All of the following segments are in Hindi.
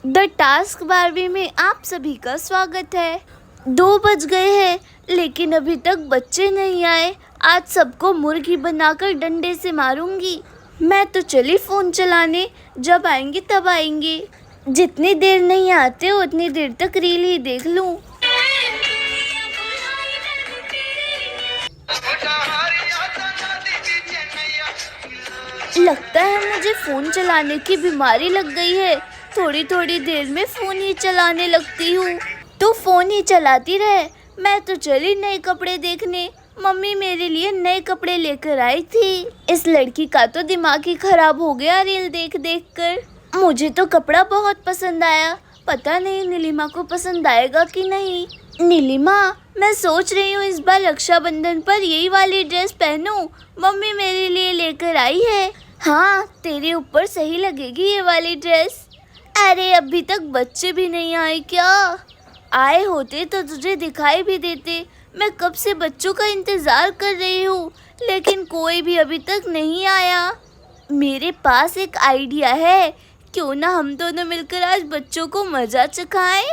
द टास्क बारहवीं में आप सभी का स्वागत है। 2 बज गए हैं लेकिन अभी तक बच्चे नहीं आए। आज सबको मुर्गी बनाकर डंडे से मारूंगी। मैं तो चली फ़ोन चलाने, जब आएंगे तब आएंगे। जितनी देर नहीं आते उतनी देर तक रील ही देख लूं। लगता है मुझे फ़ोन चलाने की बीमारी लग गई है। थोड़ी थोड़ी देर में फ़ोन ही चलाने लगती हूँ। तो फ़ोन ही चलाती रहे। मैं तो चली नए कपड़े देखने। मम्मी मेरे लिए नए कपड़े लेकर आई थी। इस लड़की का तो दिमाग ही खराब हो गया रील देख देख कर। मुझे तो कपड़ा बहुत पसंद आया। पता नहीं नीलिमा को पसंद आएगा कि नहीं। नीलिमा, मैं सोच रही हूँ इस बार रक्षाबंधन पर यही वाली ड्रेस पहनूं। मम्मी मेरे लिए लेकर आई है। हाँ, तेरे ऊपर सही लगेगी ये वाली ड्रेस। अरे अभी तक बच्चे भी नहीं आए क्या? आए होते तो तुझे दिखाई भी देते। मैं कब से बच्चों का इंतज़ार कर रही हूँ लेकिन कोई भी अभी तक नहीं आया। मेरे पास एक आइडिया है। क्यों ना हम दोनों मिलकर आज बच्चों को मज़ा चखाएं।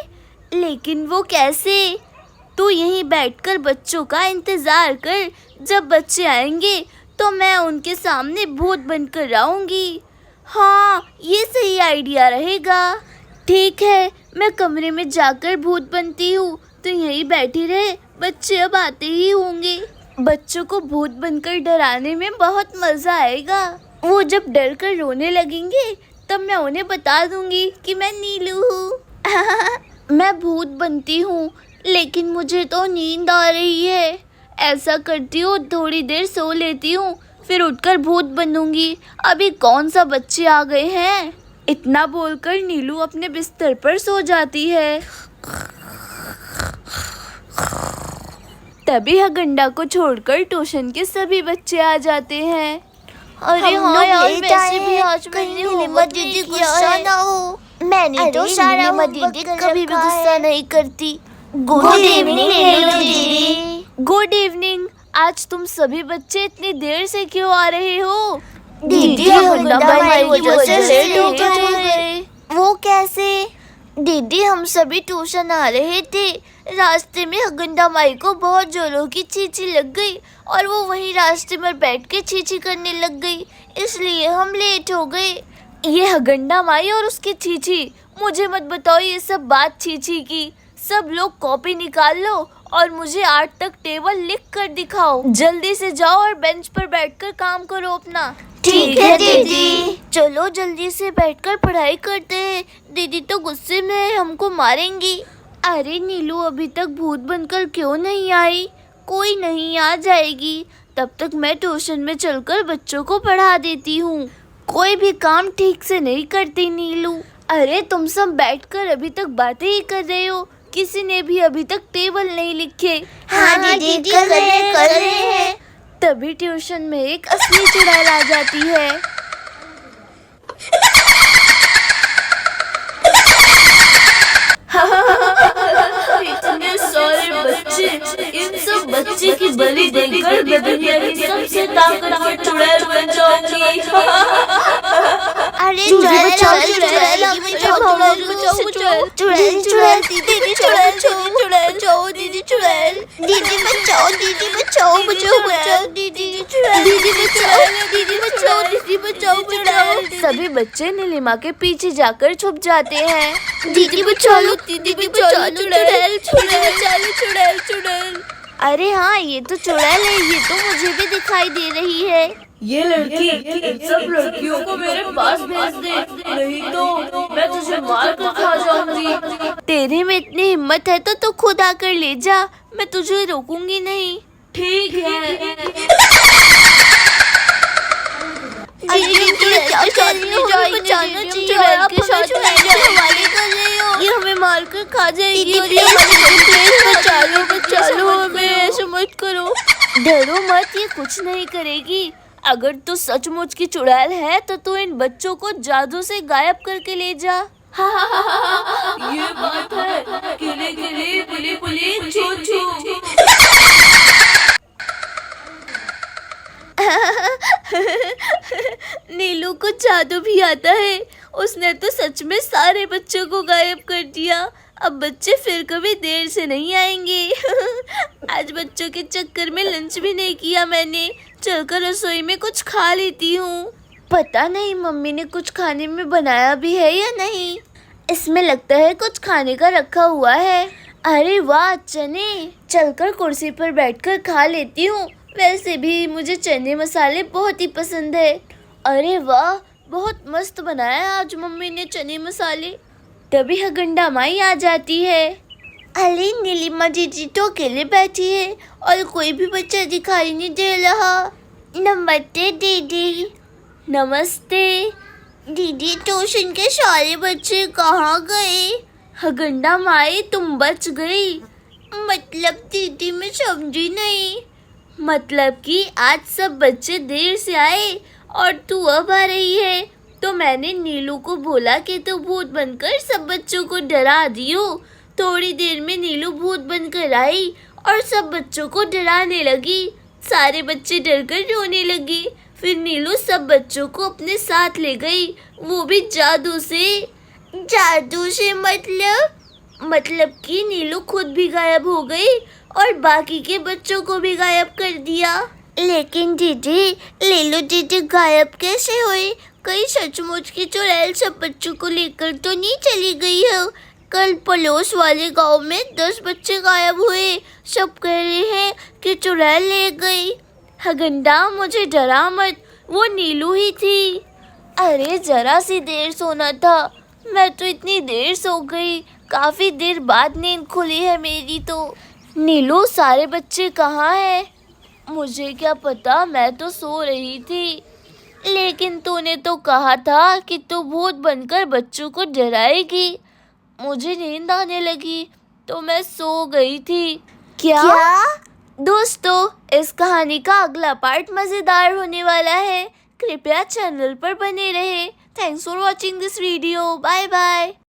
लेकिन वो कैसे? तू यहीं बैठकर बच्चों का इंतज़ार कर। जब बच्चे आएंगे तो मैं उनके सामने भूत बनकर रहूँगी। हाँ, ये सही आइडिया रहेगा। ठीक है, मैं कमरे में जाकर भूत बनती हूँ। तो यहीं बैठी रहे, बच्चे अब आते ही होंगे। बच्चों को भूत बनकर डराने में बहुत मज़ा आएगा। वो जब डर कर रोने लगेंगे तब मैं उन्हें बता दूँगी कि मैं नीलू हूँ। मैं भूत बनती हूँ लेकिन मुझे तो नींद आ रही है। ऐसा करती हूँ, थोड़ी देर सो लेती हूँ, फिर उठकर भूत बनूंगी। अभी कौन सा बच्चे आ गए हैं। इतना बोलकर नीलू अपने बिस्तर पर सो जाती है। तभी हगंडा को छोड़कर ट्यूशन के सभी बच्चे आ जाते हैं। अरे हाँ यार, वैसे भी आज मैंने होमवर्क नहीं किया है। मैंने तो सारा होमवर्क कभी भी गुस्सा नहीं करती। गुड इवनिंग नीलू दीदी। Good evening. आज तुम सभी बच्चे इतनी देर से क्यों आ रहे हो? दीदी, हगंडा भाई की वजह से लेट हो गए। वो कैसे? दीदी, हम सभी ट्यूशन आ रहे थे। रास्ते में हगंडा माई को बहुत जोरों की चींची लग गई और वो वहीं रास्ते में बैठ के चींची करने लग गई, इसलिए हम लेट हो गए। ये हगंडा माई और उसकी चींची, मुझे मत बताओ ये सब बात चींची की। सब लोग कॉपी निकाल लो और मुझे 8 तक टेबल लिख कर दिखाओ। जल्दी से जाओ और बेंच पर बैठकर काम करो अपना। ठीक है दीदी। चलो जल्दी से बैठकर पढ़ाई करते हैं। दीदी तो गुस्से में है, हमको मारेंगी। अरे नीलू, अभी तक भूत बनकर क्यों नहीं आई? कोई नहीं, आ जाएगी। तब तक मैं ट्यूशन में चलकर बच्चों को पढ़ा देती हूँ। कोई भी काम ठीक से नहीं करती नीलू। अरे तुम सब बैठकर अभी तक बातें ही कर रहे हो। किसी ने भी अभी तक टेबल नहीं लिखे। हाँ दीदी, कर रहे हैं। तभी ट्यूशन में एक असली चुड़ैल आ जाती है। इतने सारे बच्चे, इन सब बच्चे की बलि देकर मैं दुनिया की सबसे ताकतवर चुड़ैल बन जाऊंगी। अरे चुड़ैल बचाओ, सभी बच्चे नीलिमा के पीछे जाकर छुप जाते हैं। दीदी बचा लो, दीदी बचा लो, चुड़ैल। अरे हाँ, ये तो चुड़ैल है। ये तो मुझे भी दिखाई दे रही है। ये लड़की इन सब लड़कियों को मेरे पास भेज दे, नहीं तो मैं तुझे मार कर खा जाऊंगी। तेरे में इतनी हिम्मत है तो तू खुद आकर ले जा। मैं तुझे रोकूंगी नहीं। ठीक है। ये हमें मार कर खा जाएगी। बचा लो हमें, ऐसा मत करो। डरो मत, ये कुछ नहीं करेगी। अगर तू सचमुच की चुड़ैल है तो तू इन बच्चों को जादू से गायब करके ले जा। ये बात है। किले किले पुली पुली छू छू। नीलू को जादू भी आता है। उसने तो सच में सारे बच्चों को गायब कर दिया। अब बच्चे फिर कभी देर से नहीं आएंगे। आज बच्चों के चक्कर में लंच भी नहीं किया मैंने। चलकर रसोई में कुछ खा लेती हूँ। पता नहीं मम्मी ने कुछ खाने में बनाया भी है या नहीं। इसमें लगता है कुछ खाने का रखा हुआ है। अरे वाह चने, चलकर कुर्सी पर बैठकर खा लेती हूँ। वैसे भी मुझे चने मसाले बहुत ही पसंद है। अरे वाह, बहुत मस्त बनाया है आज मम्मी ने चने मसाले। तभी हगंडा माई आ जाती है। अरे नीलिमा दीदी तो अकेले बैठी है और कोई भी बच्चा दिखाई नहीं दे रहा। नमस्ते दीदी। नमस्ते दीदी, ट्यूशन के सारे बच्चे कहाँ गए? हगंडा माई, तुम बच गई। मतलब दीदी, मैं समझी नहीं। मतलब कि आज सब बच्चे देर से आए और तू अब आ रही है। तो मैंने नीलू को बोला कि तू भूत बनकर सब बच्चों को डरा दियो। थोड़ी देर में नीलू भूत बनकर आई और सब बच्चों को डराने लगी। सारे बच्चे डरकर रोने लगे। फिर नीलू सब बच्चों को अपने साथ ले गई, वो भी जादू से। जादू से मतलब कि नीलू खुद भी गायब हो गई और बाकी के बच्चों को भी गायब कर दिया। लेकिन दीदी, लीलू दीदी गायब कैसे हुई? कहीं सचमुच की चुड़ैल सब बच्चों को लेकर तो नहीं चली गई है? कल पड़ोस वाले गांव में 10 बच्चे गायब हुए। सब कह रहे हैं कि चुड़ैल ले गई। हगंडा, मुझे डरा मत, वो नीलू ही थी। अरे जरा सी देर सोना था, मैं तो इतनी देर सो गई। काफी देर बाद नींद खुली है मेरी तो। नीलू, सारे बच्चे कहाँ हैं? मुझे क्या पता, मैं तो सो रही थी। लेकिन तूने तो कहा था कि तू भूत बनकर बच्चों को डराएगी। मुझे नींद आने लगी तो मैं सो गई थी। क्या? दोस्तों, इस कहानी का अगला पार्ट मज़ेदार होने वाला है। कृपया चैनल पर बने रहे। Thanks for watching this video. Bye bye.